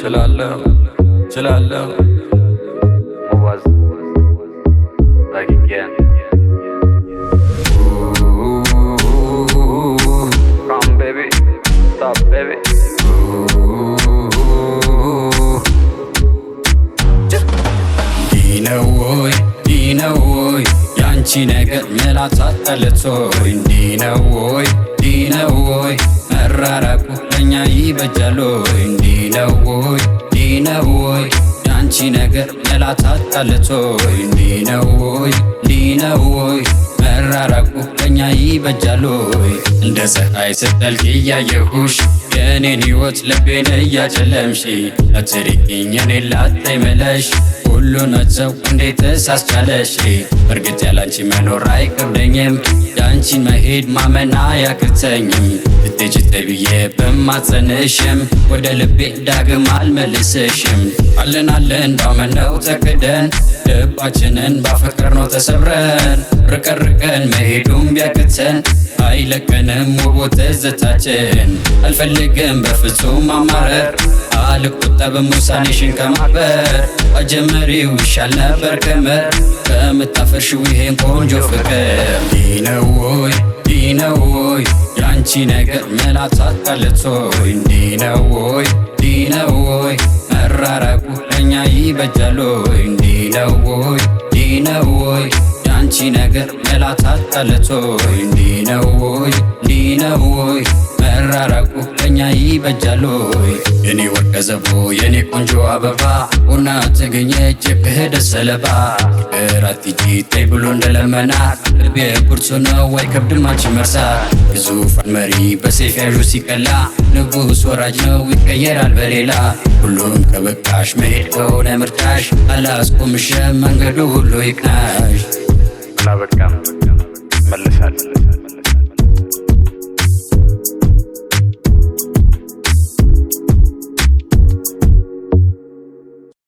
chilalo. Was like again. Come baby, stop baby. Dinoy, yanchi neger melata taletsoy. Dinoy, meraraku lenya ibajaloy. Dinoy, yanchi neger melata taletsoy. Dinoy, መራራቁ ለኛ ይበጃሎይ እንደ ፀሐይ ስትጠልቂ እያየሁሽ የኔን ሕይወት ልቤን እያጨለምሽ አትርቂኝ እኔን ላታይ መለሽ ሁሉን መተው እንዴት ሳስቻለሽ በርግጥ ያላንቺ መኖር አይከብደኝም ያንቺን መሄድ ማመን አያቅተኝም ልትሄጂ ተብዬ በማጸንሽም ወደ ልቤ ዳግም አልመልስሽም አለን ባመነው ተክደን ልባችንን ባፈቀርነው ተሰብረን ርቀን መሄዱም ቢያቅተን አይለቀንም ውቡ ትዝታችን አልፈልግም በፍጹም ማማረር አልቆጠብም ውሳኔሽን ከማክበር አጀመሪው ይሻል ነበር ከመር ከምታፈርሺው ይሄን ቆንጆ ፍቅር ዲነውይ ያንቺ ነገር መላት አጣለቶይ ዲነውይ መራራቁ ለኛ ይበጃሎይ ዲነውይ ያንቺ ነገር መላት አጣለቶይ ዲነውይ መራራቁ ለኛ ይበጃሎይ የኔ ወርቀ ዘቦ የኔ ቆንጆ አበባ ሆና ተገኘች የክህደት ሰለባ እራትጂ ተይ ብሎ እንደለመናት ልቤ ቁርሱ ነው አይከብድም አንቺን መርሳት ግዙፋን መሪ በሰይፍ ያዡ ሲቀላ ንጉሥ ወራጅ ነው ይቀየራል በሌላ ሁሉም ከበቃሽ መሄድ ከሆነ ምርጫሽ አላስቆምሽም መንገዱ ሁሉ ይቅናሽ አላበቃም መልሳለሁ